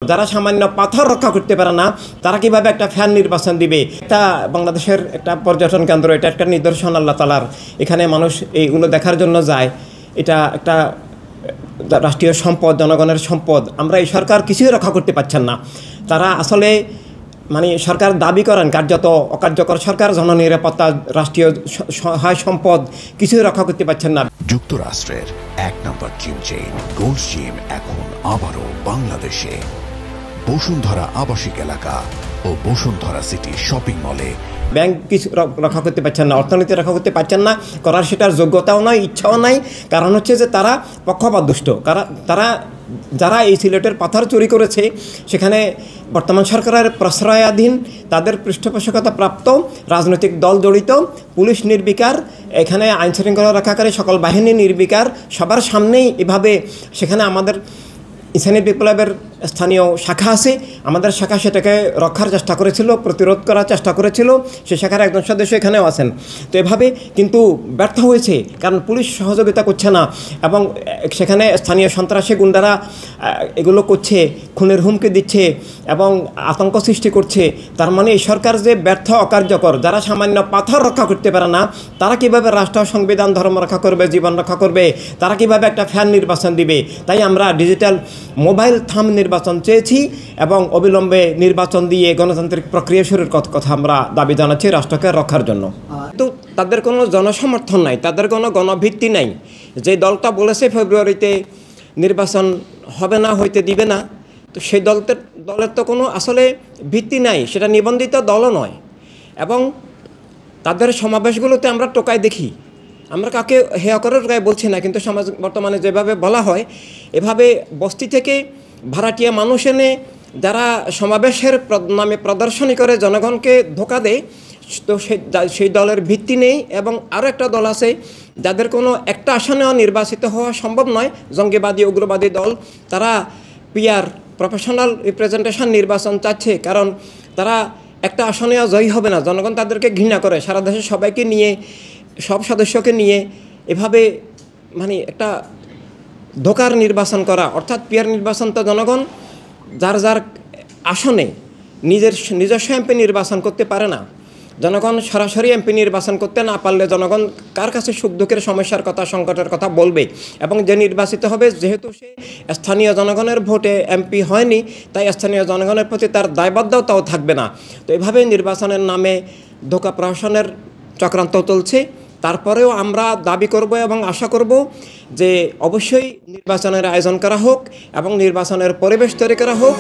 যারা সামান্য পাথর রক্ষা করতে পারে না তারা কিভাবে একটা ফ্যান নির্বাচন দিবে? এটা বাংলাদেশের একটা পর্যটন কেন্দ্র, এটা একটা নিদর্শন আল্লাহ তাআলার। এখানে মানুষ এইগুলো দেখার জন্য যায়। এটা একটা রাষ্ট্রীয় সম্পদ, জনগণের সম্পদ। আমরা এই সরকার কিছুই রক্ষা করতে পারছেন না। তারা আসলে মানে সরকার দাবি করেন কার্যত অকার্যকর সরকার, জননিরাপত্তা, রাষ্ট্রীয় সহায় সম্পদ কিছুই রক্ষা করতে পারছেন না। যুক্তরাষ্ট্রের ১ নম্বর জিম চেইন গোল্ড জিম এখন আবারও বাংলাদেশে। বসুন্ধরা আবাসিক এলাকা ও বসুন্ধরা সিটি শপিং মলে। ব্যাংক কিছু রক্ষা করতে পারছেন না, অর্থনীতি রক্ষা করতে পারছেন না, করার সেটার যোগ্যতাও নয়, ইচ্ছাও নাই। কারণ হচ্ছে যে তারা পক্ষপাতদুষ্ট। তারা যারা এই সিলেটের পাথর চুরি করেছে সেখানে বর্তমান সরকারের প্রশ্রয়াধীন, তাদের পৃষ্ঠপোষকতা প্রাপ্ত রাজনৈতিক দল জড়িত, পুলিশ নির্বিকার, এখানে আইনশৃঙ্খলা রক্ষাকারী সকল বাহিনী নির্বিকার, সবার সামনেই এভাবে সেখানে আমাদের ইসলামী বিপ্লবের স্থানীয় শাখা আছে, আমাদের শাখা সেটাকে রক্ষার চেষ্টা করেছিল, প্রতিরোধ করার চেষ্টা করেছিল। সে শাখার একজন সদস্য এখানেও আছেন। তো এভাবে কিন্তু ব্যর্থ হয়েছে, কারণ পুলিশ সহযোগিতা করছে না এবং সেখানে স্থানীয় সন্ত্রাসী গুন্ডারা এগুলো করছে, খুনের হুমকি দিচ্ছে এবং আতঙ্ক সৃষ্টি করছে। তার মানে এই সরকার যে ব্যর্থ, অকার্যকর, যারা সামান্য পাথর রক্ষা করতে পারে না তারা কীভাবে রাষ্ট্র, সংবিধান, ধর্ম রক্ষা করবে, জীবন রক্ষা করবে? তারা কীভাবে একটা ফ্যান নির্বাচন দিবে? তাই আমরা ডিজিটাল মোবাইল থাম নির্বাচন চেয়েছি এবং অবিলম্বে নির্বাচন দিয়ে গণতান্ত্রিক প্রক্রিয়া শুরুর কথা আমরা দাবি জানাচ্ছি রাষ্ট্রকে রক্ষার জন্য। কিন্তু তাদের কোনো জনসমর্থন নাই, তাদের কোনো গণভিত্তি নাই। যে দলটা বলেছে ফেব্রুয়ারিতে নির্বাচন হবে না, হইতে দিবে না, তো সেই দলের তো কোনো আসলে ভিত্তি নাই, সেটা নিবন্ধিত দলও নয়। এবং তাদের সমাবেশগুলোতে আমরা টোকায় দেখি। আমরা কাকে হেয় করে টোকায় বলছি না, কিন্তু সমাজ বর্তমানে যেভাবে বলা হয়, এভাবে বস্তি থেকে ভাড়াটিয়া মানুষ এনে যারা সমাবেশের নামে প্রদর্শনী করে জনগণকে ধোঁকা দেয়, তো সেই দলের ভিত্তি নেই। এবং আরও একটা দল আছে যাদের কোনো একটা আসনেও নির্বাচিত হওয়া সম্ভব নয়, জঙ্গিবাদী, উগ্রবাদী দল। তারা পিআর, প্রফেশনাল রিপ্রেজেন্টেশন নির্বাচন চাচ্ছে, কারণ তারা একটা আসনেও জয়ী হবে না। জনগণ তাদেরকে ঘৃণা করে। সারা দেশের সবাইকে নিয়ে, সব সদস্যকে নিয়ে এভাবে মানে একটা ধোকার নির্বাচন করা, অর্থাৎ পিআর নির্বাচন। তো জনগণ যার যার আসনে নিজস্ব এমপি নির্বাচন করতে পারে না। জনগণ সরাসরি এমপি নির্বাচন করতে না পারলে জনগণ কার কাছে সুখ দুঃখের সমস্যার কথা, সংকটের কথা বলবে? এবং যে নির্বাচিত হবে, যেহেতু সে স্থানীয় জনগণের ভোটে এমপি হয়নি, তাই স্থানীয় জনগণের প্রতি তার দায়বদ্ধতাও থাকবে না। তো এভাবে নির্বাচনের নামে ধোঁকা প্রহসনের চক্রান্ত চলছে। তারপরেও আমরা দাবি করব এবং আশা করব যে অবশ্যই নির্বাচনের আয়োজন করা হোক এবং নির্বাচনের পরিবেশ তৈরি করা হোক।